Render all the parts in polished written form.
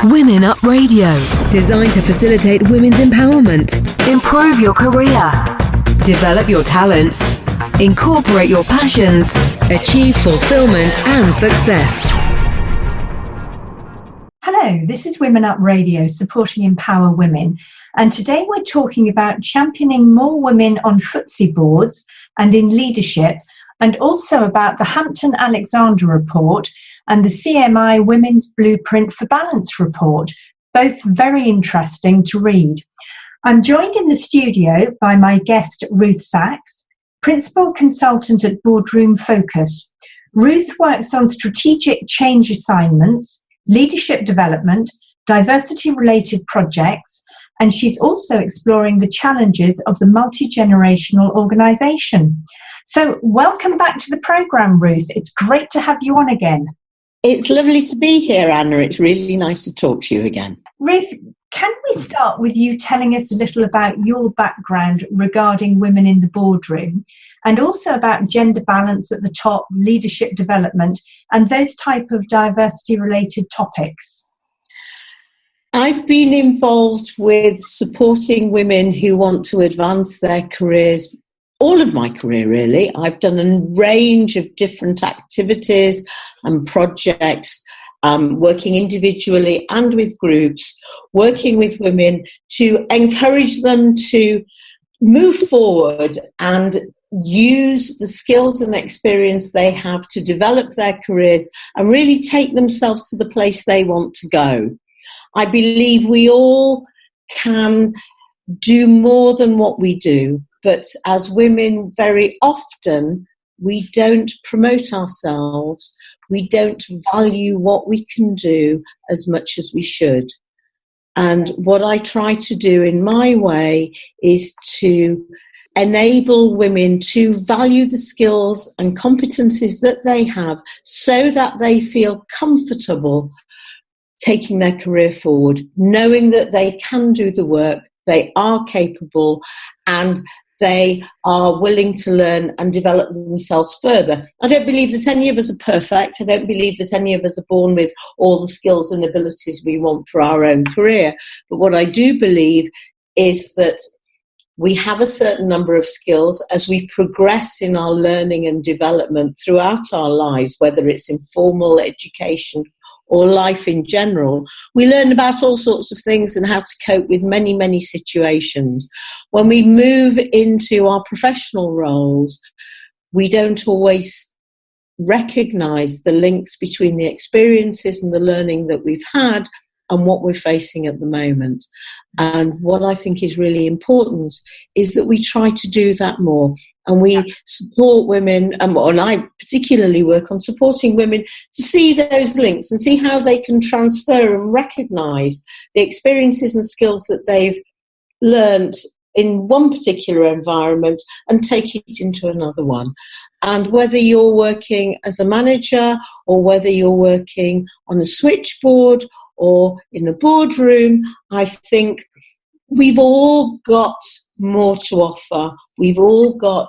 Women Up Radio, designed to facilitate women's empowerment, improve your career, develop your talents, incorporate your passions, achieve fulfillment and success. Hello, this is Women Up Radio, supporting Empower Women. And today we're talking about championing more women on FTSE Boards and in leadership, and also about the Hampton Alexander report and the CMI Women's Blueprint for Balance report, both very interesting to read. I'm joined in the studio by my guest, Ruth Sachs, Principal Consultant at Boardroom Focus. Ruth works on strategic change assignments, leadership development, diversity-related projects, and she's also exploring the challenges of the multi-generational organisation. So welcome back to the programme, Ruth. It's great to have you on again. It's lovely to be here, Anna. It's really nice to talk to you again. Ruth, can we start with you telling us a little about your background regarding women in the boardroom, and also about gender balance at the top, leadership development, and those type of diversity-related topics? I've been involved with supporting women who want to advance their careers, all of my career really. I've done a range of different activities and projects, working individually and with groups, working with women to encourage them to move forward and use the skills and experience they have to develop their careers and really take themselves to the place they want to go. I believe we all can do more than what we do, but as women, very often we don't promote ourselves, we don't value what we can do as much as we should. And what I try to do in my way is to enable women to value the skills and competencies that they have so that they feel comfortable taking their career forward, knowing that they can do the work, they are capable, and they are willing to learn and develop themselves further. I don't believe that any of us are perfect. I don't believe that any of us are born with all the skills and abilities we want for our own career. But what I do believe is that we have a certain number of skills as we progress in our learning and development throughout our lives, whether it's in formal education or life in general. We learn about all sorts of things and how to cope with many, many situations. When we move into our professional roles, we don't always recognise the links between the experiences and the learning that we've had and what we're facing at the moment. And what I think is really important is that we try to do that more. And we support women, and I particularly work on supporting women to see those links and see how they can transfer and recognise the experiences and skills that they've learnt in one particular environment and take it into another one. And whether you're working as a manager or whether you're working on a switchboard or in a boardroom, I think we've all got more to offer. We've all got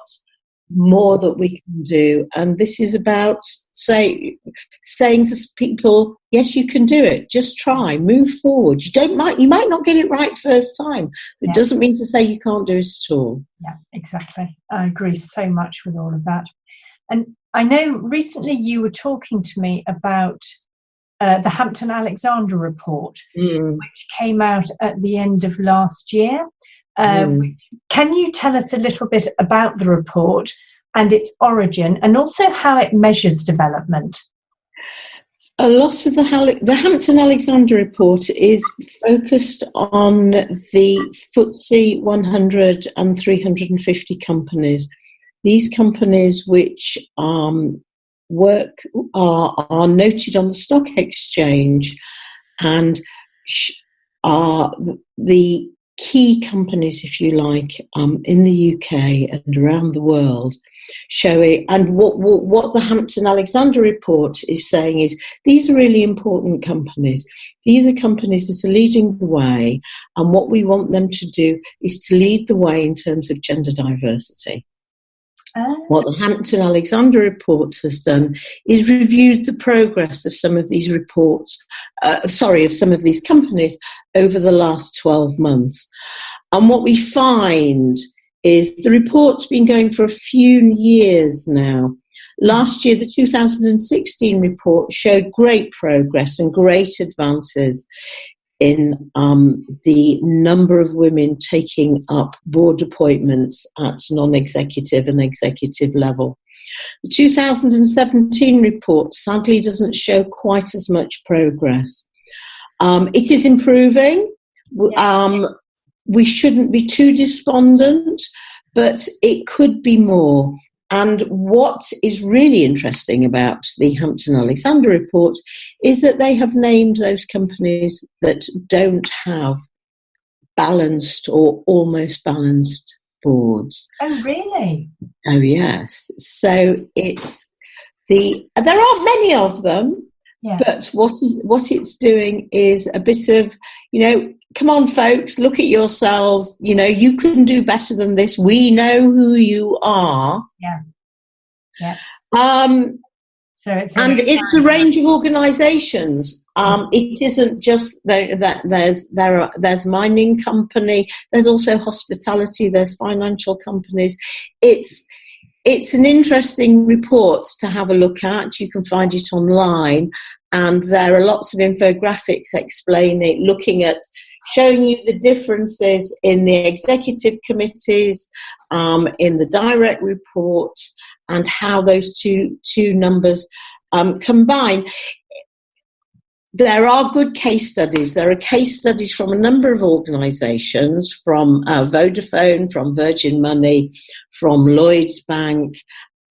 more that we can do. And this is about saying to people, yes, you can do it. Just try, move forward. You might not get it right first time. It doesn't mean to say you can't do it at all. Yeah, exactly. I agree so much with all of that. And I know recently you were talking to me about the Hampton Alexander report, which came out at the end of last year. Can you tell us a little bit about the report and its origin, and also how it measures development? A lot of the Hampton Alexander report is focused on the FTSE 100 and 350 companies. These companies which are noted on the stock exchange and are the key companies, if you like, in the UK and around the world, showing. And what the Hampton Alexander report is saying is these are really important companies. These are companies that are leading the way, and what we want them to do is to lead the way in terms of gender diversity. What the Hampton Alexander report has done is reviewed the progress of some of these reports, of some of these companies over the last 12 months. And what we find is the report's been going for a few years now. Last year, the 2016 report showed great progress and great advances in the number of women taking up board appointments at non-executive and executive level. The 2017 report sadly doesn't show quite as much progress. It is improving. We shouldn't be too despondent, but it could be more. And what is really interesting about the Hampton Alexander report is that they have named those companies that don't have balanced or almost balanced boards. Oh, really? Oh, yes. So there aren't many of them, but what it's doing is a bit of, come on, folks, look at yourselves. You can do better than this. We know who you are. Yeah. So it's a range of organisations. It isn't just that there's mining company. There's also hospitality. There's financial companies. It's an interesting report to have a look at. You can find it online, and there are lots of infographics explaining, showing you the differences in the executive committees, in the direct reports, and how those two numbers combine. There are good case studies. There are case studies from a number of organisations, from Vodafone, from Virgin Money, from Lloyds Bank,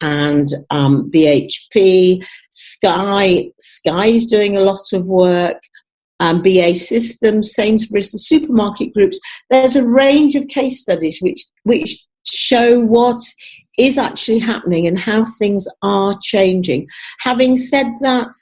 and BHP. Sky is doing a lot of work. BA Systems, Sainsbury's, the supermarket groups. There's a range of case studies which show what is actually happening and how things are changing. Having said that,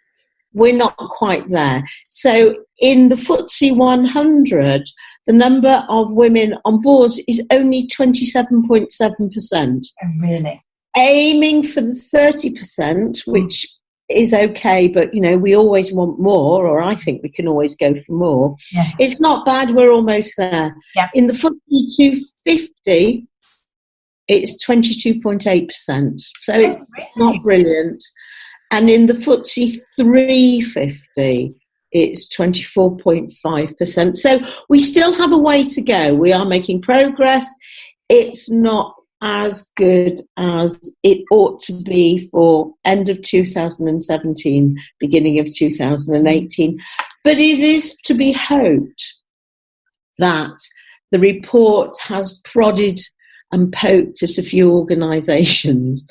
we're not quite there. So in the FTSE 100, the number of women on boards is only 27.7%. Oh, really? Aiming for the 30%, which is okay, but we always want more, or I think we can always go for more. Yes. It's not bad, we're almost there. Yeah. In the FTSE 250, it's 22.8%, so it's not brilliant. And in the FTSE 350, it's 24.5%. So we still have a way to go. We are making progress. It's not as good as it ought to be for end of 2017, beginning of 2018. But it is to be hoped that the report has prodded and poked at a few organisations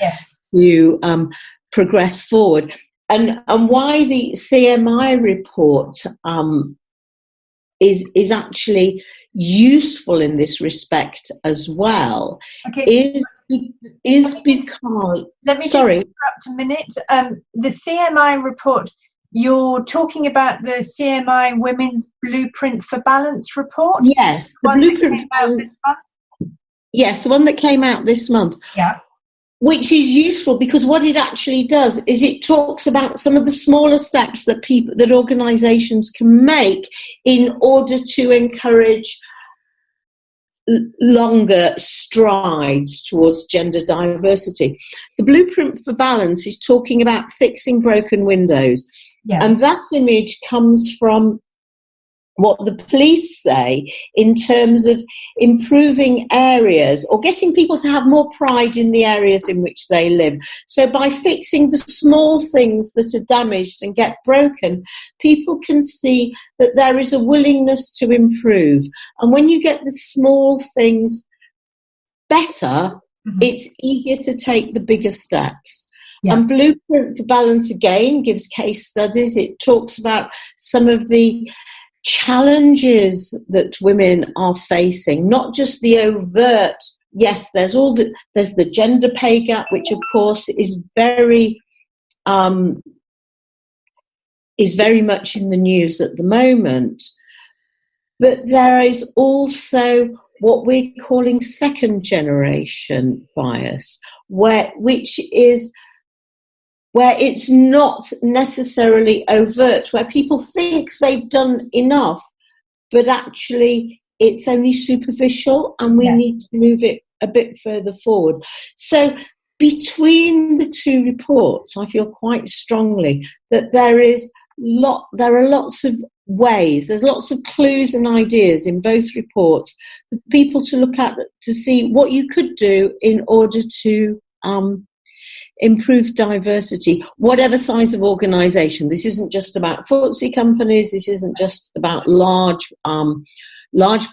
to progress forward. And why the CMI report is actually useful in this respect as well is because... Let me just interrupt a minute. The CMI report, you're talking about the CMI Women's Blueprint for Balance report? Yes, the blueprint that came out this month? Yes, the one that came out this month. Yeah. Which is useful because what it actually does is it talks about some of the smaller steps that organisations can make in order to encourage longer strides towards gender diversity. The Blueprint for Balance is talking about fixing broken windows. Yeah. And that image comes from what the police say in terms of improving areas or getting people to have more pride in the areas in which they live. So by fixing the small things that are damaged and get broken, people can see that there is a willingness to improve. And when you get the small things better, it's easier to take the bigger steps. Yeah. And Blueprint for Balance again gives case studies. It talks about some of the challenges that women are facing, not just the overt. Yes, there's the gender pay gap, which of course is very much in the news at the moment. But there is also what we're calling second generation bias, which is where it's not necessarily overt, where people think they've done enough, but actually it's only superficial and we need to move it a bit further forward. So between the two reports, I feel quite strongly that there are lots of ways, there's lots of clues and ideas in both reports for people to look at to see what you could do in order to improve diversity, whatever size of organisation. This isn't just about FTSE companies, this isn't just about large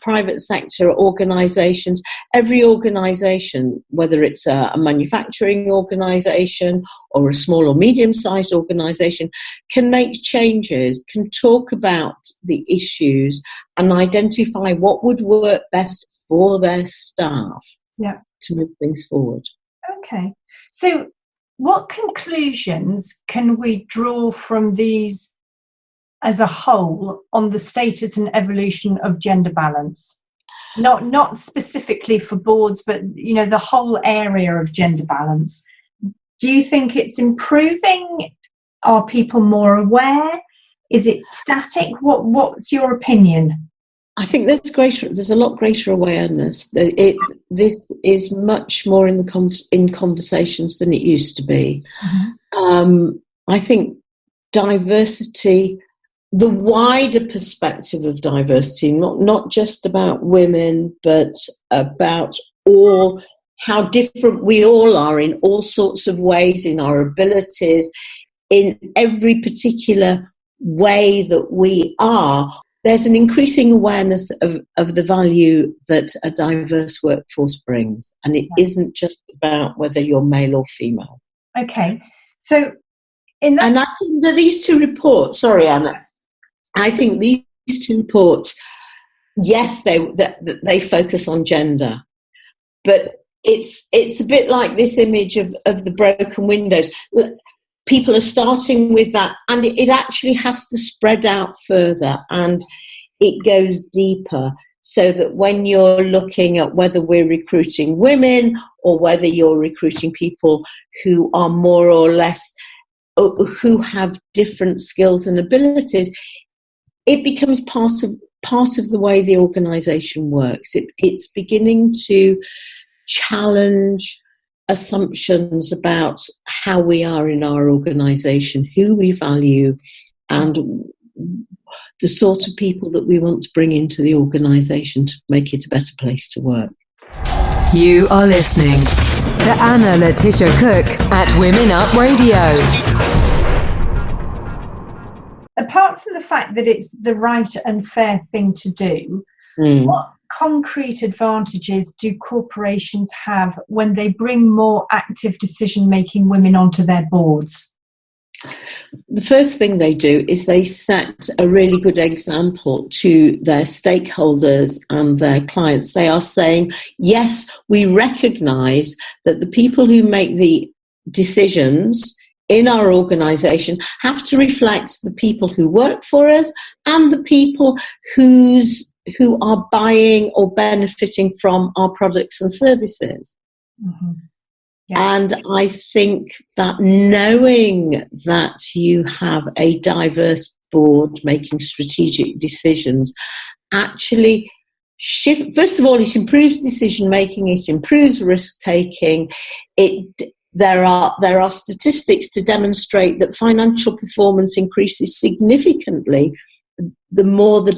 private sector organisations. Every organisation, whether it's a manufacturing organisation or a small or medium-sized organisation, can make changes, can talk about the issues and identify what would work best for their staff to move things forward. Okay. So what conclusions can we draw from these as a whole on the status and evolution of gender balance? Not specifically for boards, but the whole area of gender balance. Do you think it's improving? Are people more aware? Is it static? What's your opinion? I think there's a lot greater awareness. This is much more in conversations than it used to be. Mm-hmm. I think diversity, the wider perspective of diversity, not just about women, but about how different we all are in all sorts of ways, in our abilities, in every particular way that we are. There's an increasing awareness of the value that a diverse workforce brings, and it isn't just about whether you're male or female. Okay, so and I think that these two reports, sorry Anna, I think these two reports, yes, they focus on gender, but it's a bit like this image of the broken windows. People are starting with that, and it actually has to spread out further, and it goes deeper, so that when you're looking at whether we're recruiting women or whether you're recruiting people who are more or less, who have different skills and abilities, it becomes part of the way the organisation works. It's beginning to challenge assumptions about how we are in our organisation, who we value, and the sort of people that we want to bring into the organisation to make it a better place to work. You are listening to Anna Letitia Cook at Women Up Radio. Apart from the fact that it's the right and fair thing to do, what concrete advantages do corporations have when they bring more active decision-making women onto their boards? The first thing they do is they set a really good example to their stakeholders and their clients. They are saying, yes, we recognise that the people who make the decisions in our organisation have to reflect the people who work for us and the people who are buying or benefiting from our products and services. Mm-hmm. Yeah. And I think that knowing that you have a diverse board making strategic decisions actually first of all, it improves decision making, it improves risk taking. There are statistics to demonstrate that financial performance increases significantly the more the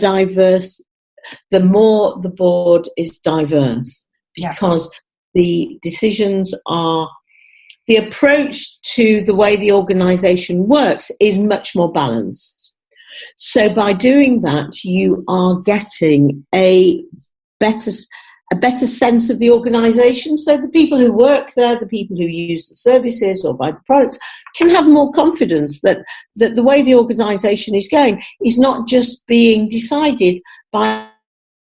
board is diverse, because the decisions the approach to the way the organisation works is much more balanced. So by doing that, you are getting a better sense of the organisation. So the people who work there, the people who use the services or buy the products, can have more confidence that the way the organisation is going is not just being decided by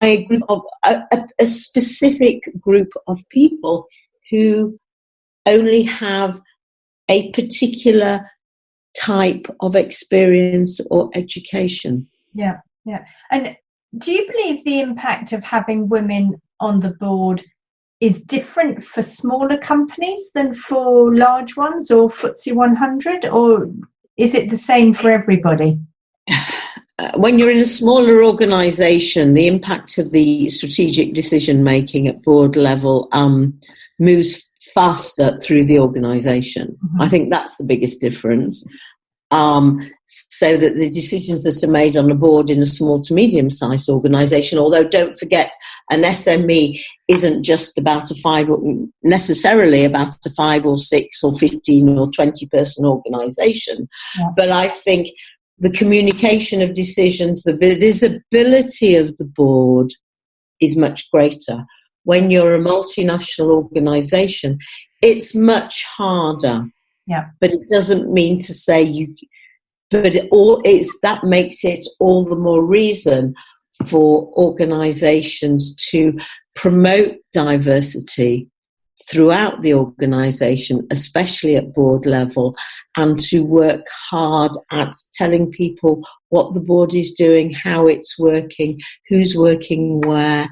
a group of a specific group of people who only have a particular type of experience or education. Yeah. And do you believe the impact of having women on the board is different for smaller companies than for large ones or FTSE 100, or is it the same for everybody? When you're in a smaller organisation, the impact of the strategic decision making at board level moves faster through the organisation. Mm-hmm. I think that's the biggest difference. So that the decisions that are made on a board in a small to medium-sized organisation, although don't forget, an SME isn't just necessarily about a 5 or 6 or 15 or 20 person organisation, but I think the communication of decisions, the visibility of the board is much greater. When you're a multinational organisation, it's much harder. Yeah. But it doesn't mean to say that makes it all the more reason for organisations to promote diversity throughout the organisation, especially at board level, and to work hard at telling people what the board is doing, how it's working, who's working where,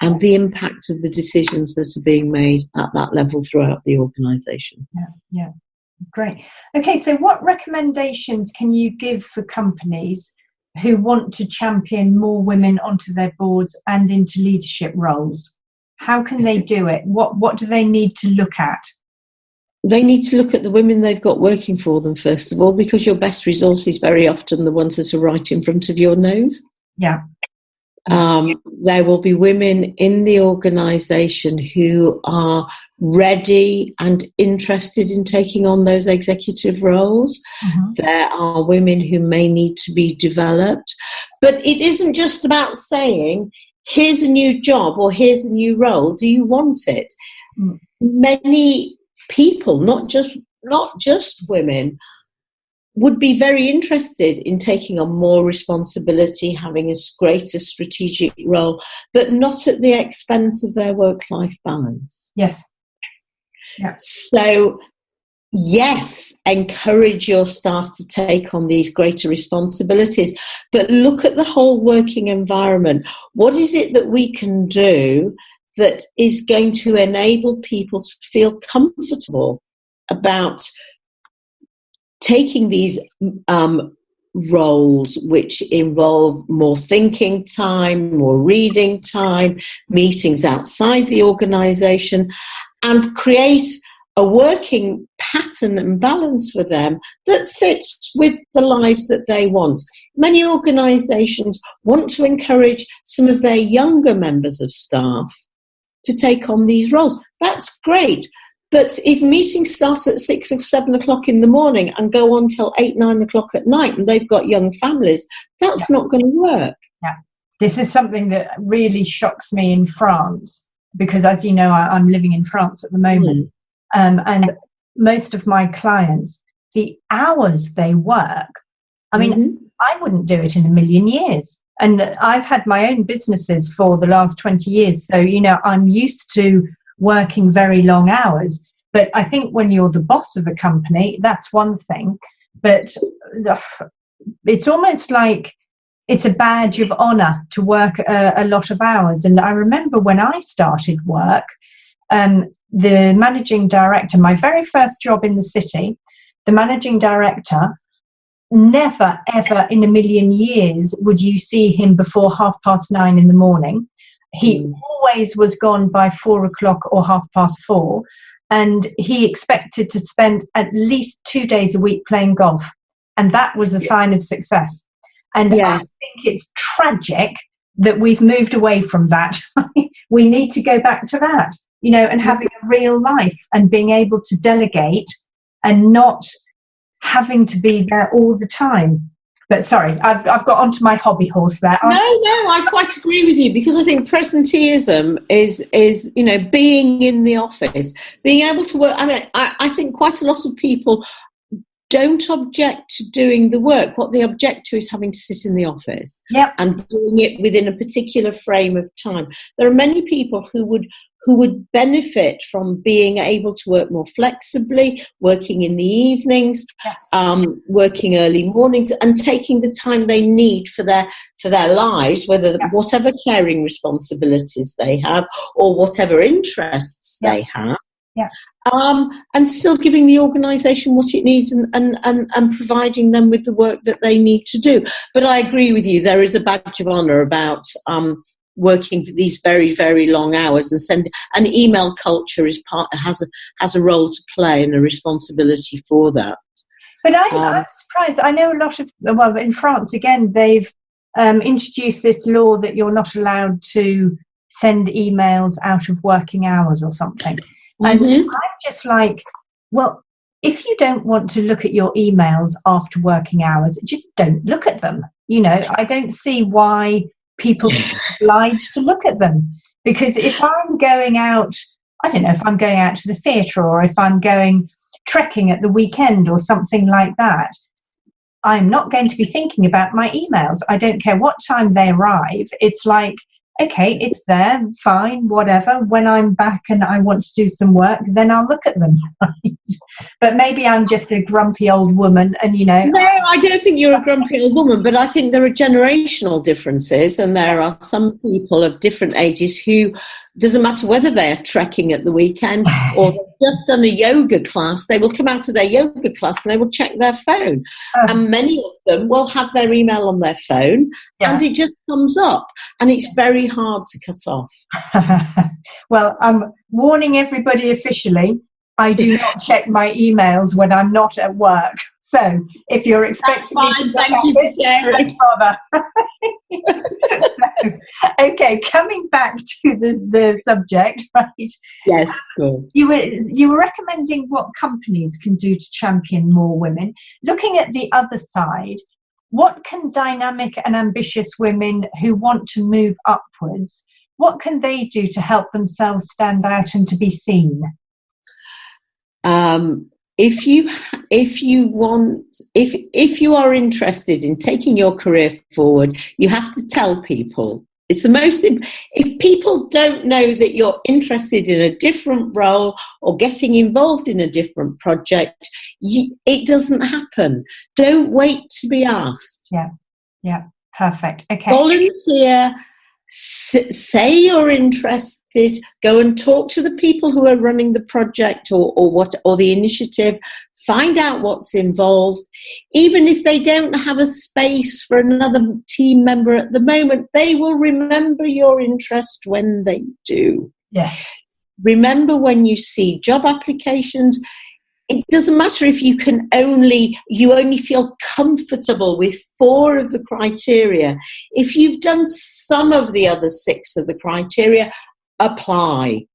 and the impact of the decisions that are being made at that level throughout the organisation. Yeah. Great. Okay, so what recommendations can you give for companies who want to champion more women onto their boards and into leadership roles? How can they do it? What do they need to look at? They need to look at the women they've got working for them, first of all, because your best resource is very often the ones that are right in front of your nose. Yeah. There will be women in the organisation who are ready and interested in taking on those executive roles. Mm-hmm. There are women who may need to be developed. But it isn't just about saying, here's a new job or here's a new role. Do you want it? Mm. Many people, not just women, would be very interested in taking on more responsibility, having a greater strategic role, but not at the expense of their work-life balance. Yes. Yeah. So, yes, encourage your staff to take on these greater responsibilities, but look at the whole working environment. What is it that we can do that is going to enable people to feel comfortable about taking these roles which involve more thinking time, more reading time, meetings outside the organisation, and create a working pattern and balance for them that fits with the lives that they want. Many organisations want to encourage some of their younger members of staff to take on these roles. That's great. But if meetings start at 6 or 7 o'clock in the morning and go on till 8, 9 o'clock at night and they've got young families, that's not going to work. Yeah. This is something that really shocks me in France, because as you know, I'm living in France at the moment. And most of my clients, the hours they work, I mean, I wouldn't do it in a million years. And I've had my own businesses for the last 20 years. So, I'm used to working very long hours. But I think when you're the boss of a company, that's one thing. But it's almost like it's a badge of honour to work a lot of hours. And I remember when I started work, the managing director, my very first job in the city, the managing director, never, ever in a million years would you see him before 9:30 in the morning. He always was gone by 4 o'clock or 4:30, and he expected to spend at least 2 days a week playing golf, and that was a sign of success. And I think it's tragic that we've moved away from that. We need to go back to that, and having a real life and being able to delegate and not having to be there all the time. But sorry, I've got onto my hobby horse there. No, I quite agree with you, because I think presenteeism is being in the office, being able to work. I mean, I think quite a lot of people don't object to doing the work. What they object to is having to sit in the office and doing it within a particular frame of time. There are many people who who would benefit from being able to work more flexibly, working in the evenings, working early mornings, and taking the time they need for their lives, whatever caring responsibilities they have or whatever interests they have. Yeah. And still giving the organisation what it needs and providing them with the work that they need to do. But I agree with you, there is a badge of honour about working for these very, very long hours, and email culture has a role to play and a responsibility for that. But I'm surprised. I know a lot of, in France, again, they've introduced this law that you're not allowed to send emails out of working hours or something. And I'm just like, well, if you don't want to look at your emails after working hours, just don't look at them. I don't see why people are obliged to look at them. Because if I'm going out, I don't know, if I'm going out to the theatre or if I'm going trekking at the weekend or something like that, I'm not going to be thinking about my emails. I don't care what time they arrive. It's like, okay, it's there, fine, whatever. When I'm back and I want to do some work, then I'll look at them. But maybe I'm just a grumpy old woman and, No, I don't think you're a grumpy old woman, but I think there are generational differences, and there are some people of different ages who, doesn't matter whether they're trekking at the weekend or they've just done a yoga class, they will come out of their yoga class and they will check their phone. And many of them will have their email on their phone and it just comes up and it's very hard to cut off. Well, I'm warning everybody officially, I do not check my emails when I'm not at work. So if you're expecting me to thank you for sharing. Okay, coming back to the subject, right? Yes, of course. You were recommending what companies can do to champion more women. Looking at the other side, what can dynamic and ambitious women who want to move upwards, what can they do to help themselves stand out and to be seen? If you are interested in taking your career forward, you have to tell people. It's the most. If people don't know that you're interested in a different role or getting involved in a different project, it doesn't happen. Don't wait to be asked. Yeah, perfect. Okay. Volunteer. Say you're interested. Go and talk to the people who are running the project or the initiative. Find out what's involved. Even if they don't have a space for another team member at the moment, they will remember your interest when they do. Yes. Remember when you see job applications. It doesn't matter if you only feel comfortable with 4 of the criteria. If you've done some of the other 6 of the criteria, apply.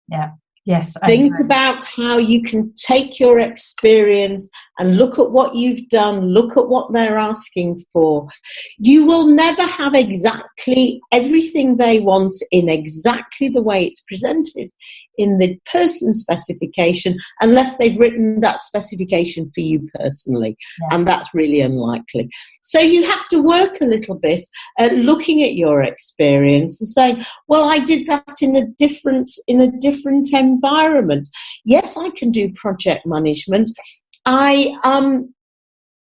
Yeah. Yes. Think about how you can take your experience and look at what you've done, look at what they're asking for. You will never have exactly everything they want in exactly the way it's presented in the person specification unless they've written that specification for you personally. Yeah. And that's really unlikely. So you have to work a little bit at looking at your experience and saying, well, I did that in a different environment. Yes, I can do project management.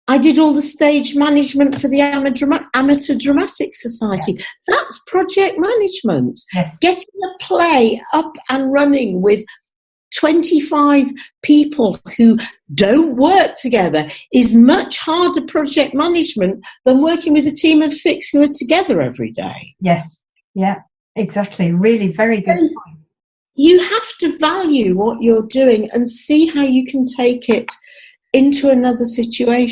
I did all the stage management for the Amateur Dramatic Society. Yeah. That's project management. Yes. Getting a play up and running with 25 people who don't work together is much harder project management than working with a team of 6 who are together every day. Yes. Yeah, exactly. Really very good point. You have to value what you're doing and see how you can take it into another situation.